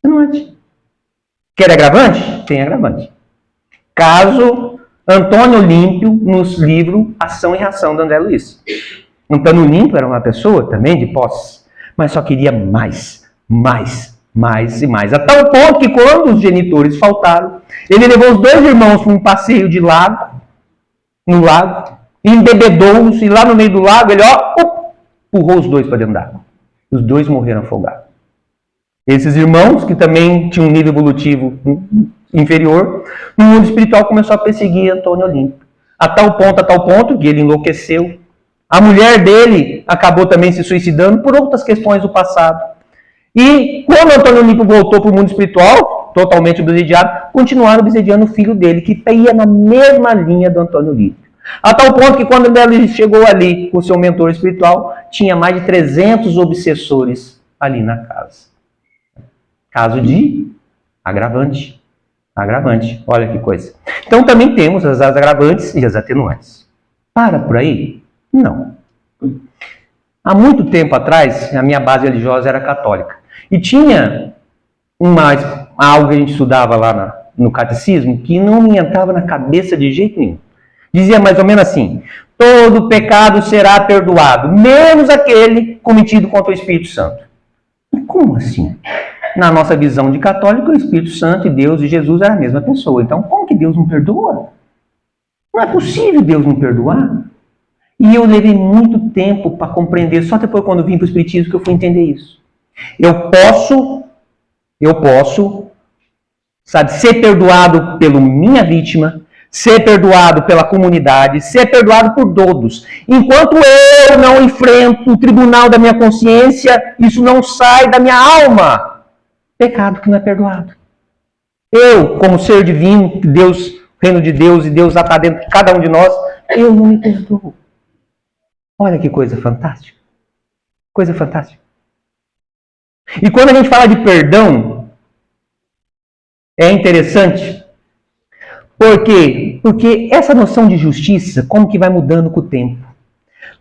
Atenuante. Quer agravante? Tem agravante. Caso Antônio Olímpio, nos livros Ação e Reação, do André Luiz. Antônio Olímpio era uma pessoa também de posse, mas só queria mais e mais. A tal ponto que quando os genitores faltaram, ele levou os dois irmãos para um passeio no lago, embebedou-os, e lá no meio do lago ele empurrou os dois para dentro d'água. Os dois morreram afogados. Esses irmãos, que também tinham um nível evolutivo inferior, no mundo espiritual começou a perseguir Antônio Olímpio. A tal ponto que ele enlouqueceu. A mulher dele acabou também se suicidando por outras questões do passado. E quando Antônio Olímpio voltou para o mundo espiritual, totalmente obsediado, continuaram obsediando o filho dele, que ia na mesma linha do Antônio Olímpio. A tal ponto que quando ele chegou ali com o seu mentor espiritual, tinha mais de 300 obsessores ali na casa. Caso de agravante. Agravante, olha que coisa. Então também temos as agravantes e as atenuantes. Para por aí? Não. Há muito tempo atrás, a minha base religiosa era católica. E tinha algo que a gente estudava lá no catecismo que não me entrava na cabeça de jeito nenhum. Dizia mais ou menos assim, todo pecado será perdoado, menos aquele cometido contra o Espírito Santo. E como assim? Na nossa visão de católico, o Espírito Santo e Deus e Jesus eram a mesma pessoa. Então, como que Deus não perdoa? Não é possível Deus não perdoar. E eu levei muito tempo para compreender, só depois quando eu vim para o Espiritismo que eu fui entender isso. Eu posso, ser perdoado pela minha vítima, ser perdoado pela comunidade, ser perdoado por todos. Enquanto eu não enfrento o tribunal da minha consciência, isso não sai da minha alma. Pecado que não é perdoado. Eu, como ser divino, Deus, reino de Deus, e Deus lá está dentro de cada um de nós, eu não me perdoo. Olha que coisa fantástica. Coisa fantástica. E quando a gente fala de perdão, é interessante. Por quê? Porque essa noção de justiça, como que vai mudando com o tempo?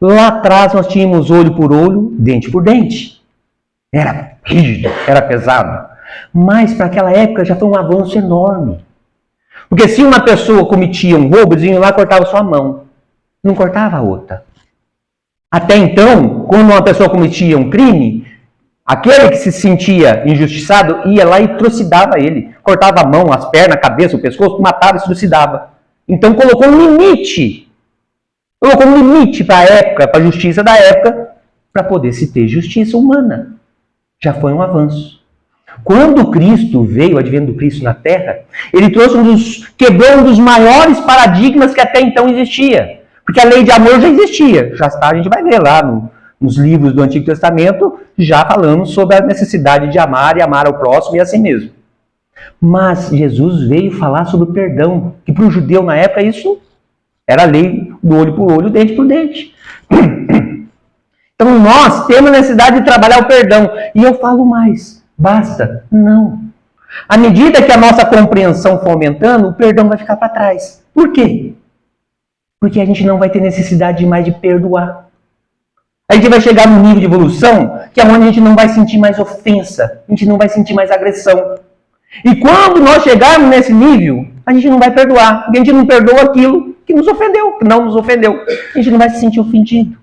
Lá atrás nós tínhamos olho por olho, dente por dente. Era rígido, era pesado. Mas para aquela época já foi um avanço enorme. Porque se uma pessoa cometia um roubo, eles iam lá e cortavam sua mão. Não cortava a outra. Até então, quando uma pessoa cometia um crime, aquele que se sentia injustiçado ia lá e trucidava ele. Cortava a mão, as pernas, a cabeça, o pescoço, matava e se trucidava. Então colocou um limite. Colocou um limite para a época, para a justiça da época, para poder se ter justiça humana. Já foi um avanço. Quando Cristo veio, o advento do Cristo na Terra, ele quebrou um dos maiores paradigmas que até então existia. Porque a lei de amor já existia. Já está, a gente vai ver lá nos livros do Antigo Testamento, já falando sobre a necessidade de amar e amar ao próximo e a si mesmo. Mas Jesus veio falar sobre o perdão, que para o judeu na época isso era a lei do olho por olho, dente por dente. Então nós temos necessidade de trabalhar o perdão. E eu falo mais, basta? Não. À medida que a nossa compreensão for aumentando, o perdão vai ficar para trás. Por quê? Porque a gente não vai ter necessidade mais de perdoar. A gente vai chegar num nível de evolução que é onde a gente não vai sentir mais ofensa, a gente não vai sentir mais agressão. E quando nós chegarmos nesse nível, a gente não vai perdoar, porque a gente não perdoa aquilo que nos ofendeu, que não nos ofendeu. A gente não vai se sentir ofendido.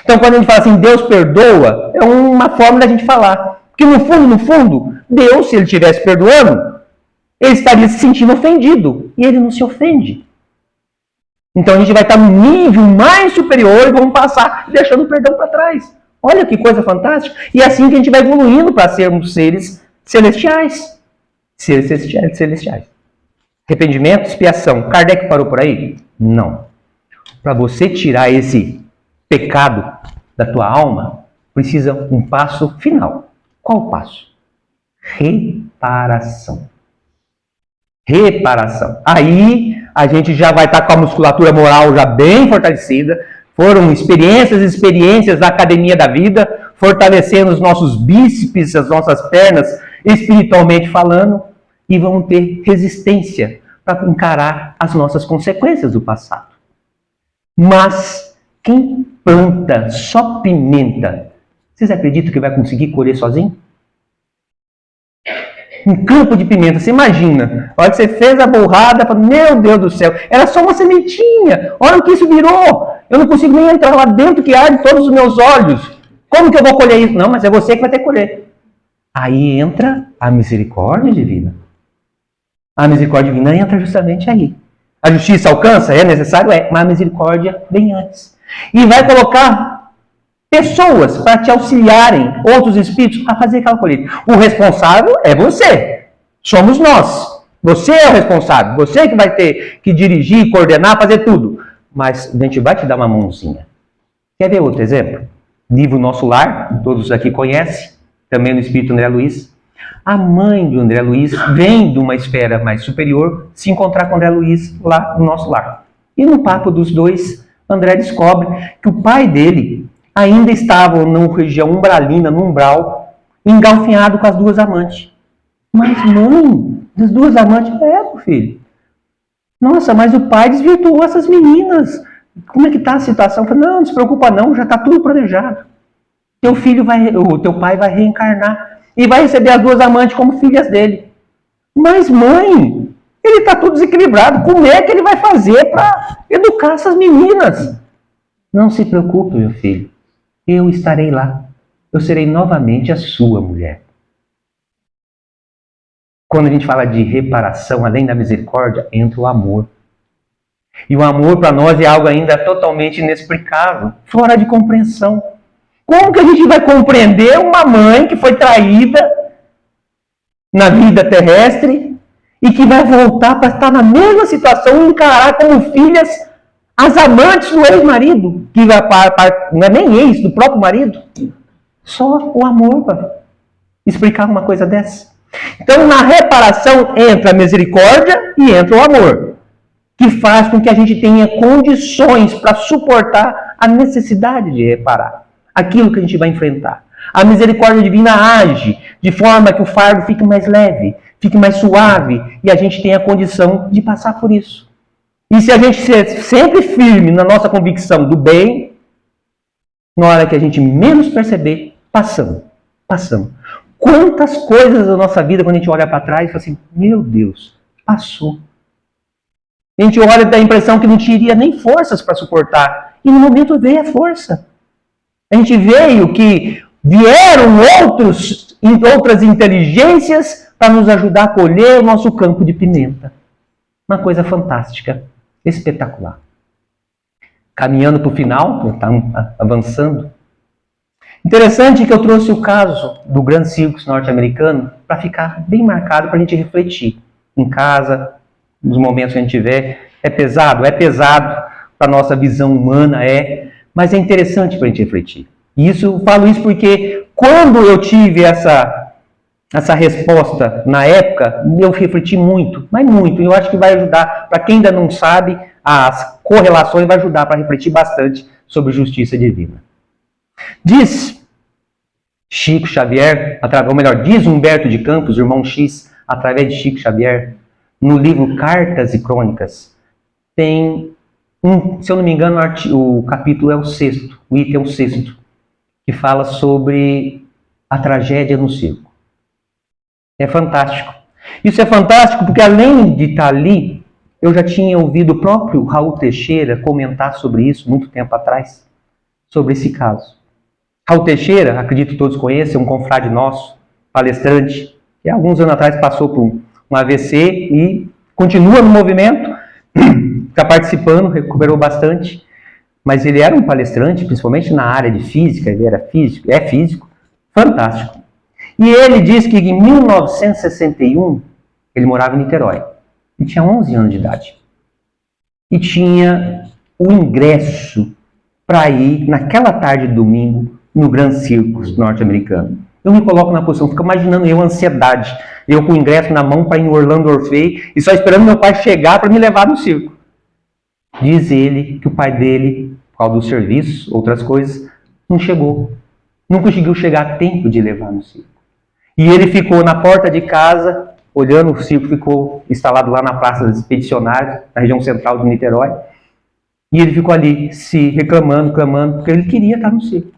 Então, quando a gente fala assim, Deus perdoa, é uma forma da gente falar. Porque no fundo, Deus, se Ele estivesse perdoando, Ele estaria se sentindo ofendido. E Ele não se ofende. Então, a gente vai estar no nível mais superior e vamos passar deixando o perdão para trás. Olha que coisa fantástica. E é assim que a gente vai evoluindo para sermos seres celestiais. Seres celestiais. Arrependimento, expiação. Kardec parou por aí? Não. Para você tirar esse pecado da tua alma, precisa um passo final. Qual o passo? Reparação. Reparação. Aí a gente já vai estar com a musculatura moral já bem fortalecida. Foram experiências da academia da vida, fortalecendo os nossos bíceps, as nossas pernas, espiritualmente falando, e vamos ter resistência para encarar as nossas consequências do passado. Mas quem planta só pimenta, vocês acreditam que vai conseguir colher sozinho? Um campo de pimenta, você imagina, a hora que você fez a borrada, fala, meu Deus do céu, era só uma sementinha, olha o que isso virou, eu não consigo nem entrar lá dentro que arde todos os meus olhos, como que eu vou colher isso? Não, mas é você que vai ter que colher. Aí entra a misericórdia divina. A misericórdia divina entra justamente aí. A justiça alcança? É necessário? É, mas a misericórdia vem antes. E vai colocar pessoas para te auxiliarem, outros espíritos, a fazer aquela colheita. O responsável é você. Somos nós. Você é o responsável. Você que vai ter que dirigir, coordenar, fazer tudo. Mas a gente vai te dar uma mãozinha. Quer ver outro exemplo? Livro Nosso Lar, todos aqui conhecem, também no Espírito André Luiz. A mãe do André Luiz vem de uma esfera mais superior se encontrar com o André Luiz lá no Nosso Lar. E no papo dos dois, André descobre que o pai dele ainda estava na região umbralina, no umbral, engalfinhado com as duas amantes. Mas mãe, as duas amantes, meu filho. Nossa, mas o pai desvirtuou essas meninas. Como é que está a situação? Eu falei, não se preocupa não, já está tudo planejado. O teu pai vai reencarnar e vai receber as duas amantes como filhas dele. Mas mãe, ele está tudo desequilibrado. Como é que ele vai fazer para educar essas meninas? Não se preocupe, meu filho. Eu estarei lá. Eu serei novamente a sua mulher. Quando a gente fala de reparação, além da misericórdia, entra o amor. E o amor para nós é algo ainda totalmente inexplicável, fora de compreensão. Como que a gente vai compreender uma mãe que foi traída na vida terrestre e que vai voltar para estar na mesma situação e encarar como filhas as amantes do ex-marido, que não é nem ex, do próprio marido? Só o amor para explicar uma coisa dessa. Então, na reparação entra a misericórdia e entra o amor, que faz com que a gente tenha condições para suportar a necessidade de reparar aquilo que a gente vai enfrentar. A misericórdia divina age de forma que o fardo fique mais leve, fique mais suave e a gente tenha a condição de passar por isso. E se a gente ser sempre firme na nossa convicção do bem, na hora que a gente menos perceber, passamos. Quantas coisas da nossa vida, quando a gente olha para trás, fala assim, meu Deus, passou. A gente olha e dá a impressão que não teria nem forças para suportar. E no momento veio a força. A gente veio que vieram outras inteligências para nos ajudar a colher o nosso campo de pimenta. Uma coisa fantástica, espetacular. Caminhando para o final, estamos avançando. Interessante que eu trouxe o caso do Grand Circus norte-americano para ficar bem marcado para a gente refletir. Em casa, nos momentos que a gente tiver. É pesado para a nossa visão humana, mas é interessante para a gente refletir. E eu falo isso porque quando eu tive essa essa resposta na época, eu refleti muito, mas muito. Eu acho que vai ajudar, para quem ainda não sabe, as correlações vai ajudar para refletir bastante sobre justiça divina. Diz Chico Xavier, ou melhor, diz Humberto de Campos, o irmão X, através de Chico Xavier, no livro Cartas e Crônicas, tem se eu não me engano, o capítulo é o 6º, o item é o 6º, que fala sobre a tragédia no circo. É fantástico. Isso é fantástico porque, além de estar ali, eu já tinha ouvido o próprio Raul Teixeira comentar sobre isso muito tempo atrás, sobre esse caso. Raul Teixeira, acredito que todos conhecem, é um confrade nosso, palestrante, que há alguns anos atrás passou por um AVC e continua no movimento, está participando, recuperou bastante, mas ele era um palestrante, principalmente na área de física, ele era físico, é físico, fantástico. E ele diz que em 1961, ele morava em Niterói, ele tinha 11 anos de idade, e tinha o ingresso para ir, naquela tarde de domingo, no Grand Circus norte-americano. Eu me coloco na posição, fico imaginando eu, ansiedade, eu com o ingresso na mão para ir no Orlando Orfei, e só esperando meu pai chegar para me levar no circo. Diz ele que o pai dele, por causa do serviço, outras coisas, não chegou. Não conseguiu chegar a tempo de levar no circo. E ele ficou na porta de casa, olhando, o circo ficou instalado lá na Praça dos Expedicionários, na região central de Niterói. E ele ficou ali, se reclamando, clamando, porque ele queria estar no circo.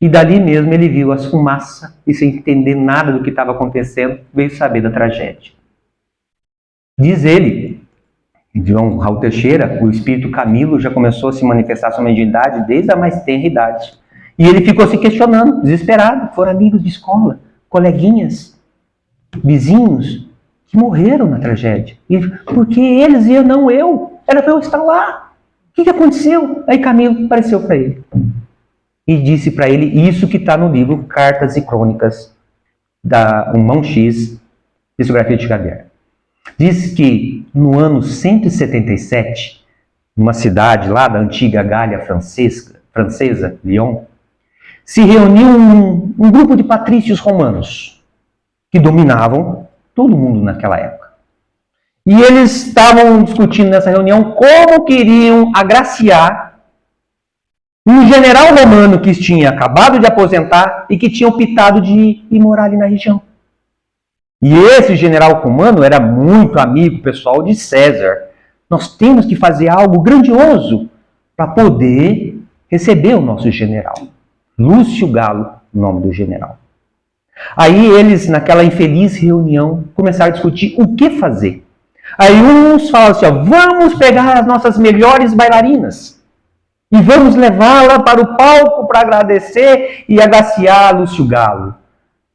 E dali mesmo ele viu as fumaças e, sem entender nada do que estava acontecendo, veio saber da tragédia. Diz ele, João Raul Teixeira, o espírito Camilo já começou a se manifestar sua mediunidade desde a mais tenra idade. E ele ficou se questionando, desesperado. Foram amigos de escola, coleguinhas, vizinhos, que morreram na tragédia. E por que eles e eu, não eu? Era para eu estar lá. O que aconteceu? Aí Camilo apareceu para ele. E disse para ele isso que está no livro Cartas e Crônicas, da Irmão X, Psicografia de Xavier. Diz que no ano 177, numa cidade lá da antiga Gália francesa, Lyon, se reuniu um grupo de patrícios romanos que dominavam todo mundo naquela época. E eles estavam discutindo nessa reunião como queriam agraciar um general romano que tinha acabado de aposentar e que tinha optado de ir morar ali na região. E esse general romano era muito amigo pessoal de César. Nós temos que fazer algo grandioso para poder receber o nosso general. Lúcio Galo, o nome do general. Aí eles, naquela infeliz reunião, começaram a discutir o que fazer. Aí uns falaram assim, ó, vamos pegar as nossas melhores bailarinas e vamos levá-la para o palco para agradecer e agraciar Lúcio Galo.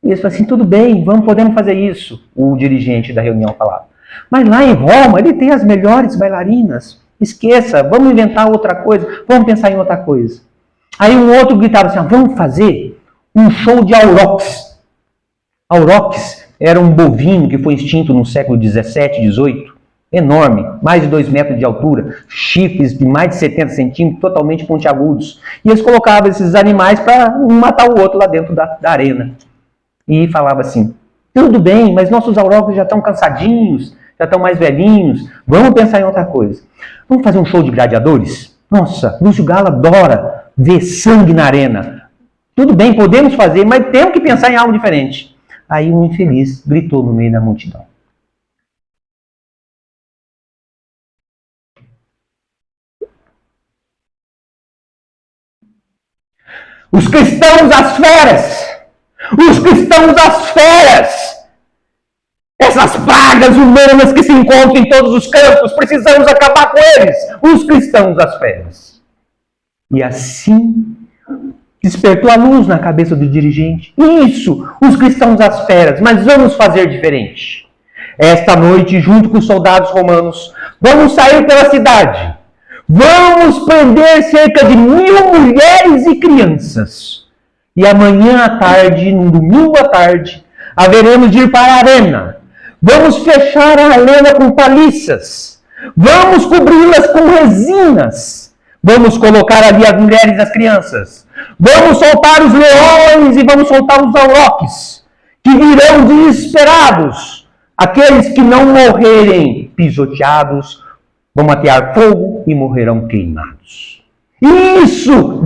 E eles falaram assim, tudo bem, podemos fazer isso, o dirigente da reunião falava. Mas lá em Roma, ele tem as melhores bailarinas. Esqueça, vamos inventar outra coisa, vamos pensar em outra coisa. Aí um outro gritava assim, vamos fazer um show de aurochs. Aurochs era um bovino que foi extinto no século 17, 18, enorme, mais de 2 metros de altura, chifres de mais de 70 centímetros, totalmente pontiagudos. E eles colocavam esses animais para um matar o outro lá dentro da arena. E falava assim, tudo bem, mas nossos aurochs já estão cansadinhos, já estão mais velhinhos, vamos pensar em outra coisa. Vamos fazer um show de gladiadores? Nossa, Lúcio Galo adora ver sangue na arena. Tudo bem, podemos fazer, mas temos que pensar em algo diferente. Aí um infeliz gritou no meio da multidão. Os cristãos às feras! Os cristãos às feras! Essas pragas humanas que se encontram em todos os campos, precisamos acabar com eles! Os cristãos às feras! E assim despertou a luz na cabeça do dirigente. Isso, os cristãos às feras, mas vamos fazer diferente. Esta noite, junto com os soldados romanos, vamos sair pela cidade. Vamos prender cerca de 1000 mulheres e crianças. E amanhã à tarde, no domingo à tarde, haveremos de ir para a arena. Vamos fechar a arena com paliças. Vamos cobri-las com resinas. Vamos colocar ali as mulheres e as crianças. Vamos soltar os leões e vamos soltar os aurochs. que virão desesperados. Aqueles que não morrerem pisoteados vão atear fogo e morrerão queimados. Isso!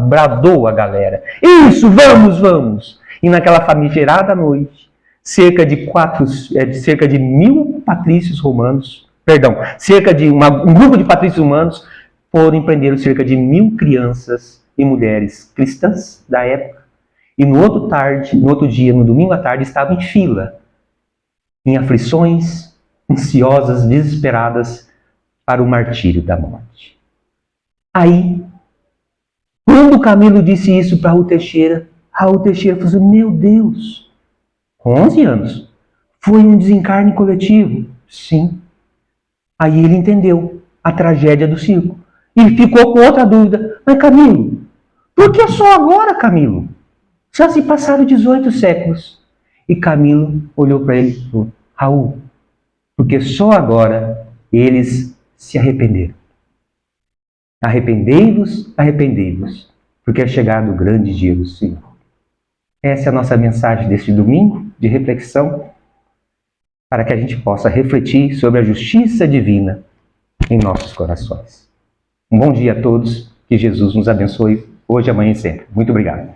Bradou a galera. Isso! Vamos, vamos! E naquela famigerada noite, cerca de 1.000 patrícios romanos, cerca de um grupo de patrícios romanos foram e prenderam cerca de 1.000 crianças e mulheres cristãs da época. E no outro dia, no domingo à tarde, estavam em fila, em aflições, ansiosas, desesperadas para o martírio da morte. Aí, quando Camilo disse isso para Raul Teixeira falou assim, meu Deus, 11 anos, foi um desencarne coletivo? Sim. Aí ele entendeu a tragédia do circo. E ficou com outra dúvida. Mas Camilo, por que só agora, Camilo? Já se passaram 18 séculos. E Camilo olhou para ele e falou, Raul, porque só agora eles se arrependeram. Arrependei-vos, arrependei-vos, porque é chegado o grande dia do Senhor. Essa é a nossa mensagem deste domingo de reflexão, para que a gente possa refletir sobre a justiça divina em nossos corações. Um bom dia a todos, que Jesus nos abençoe hoje, amanhã e sempre. Muito obrigado.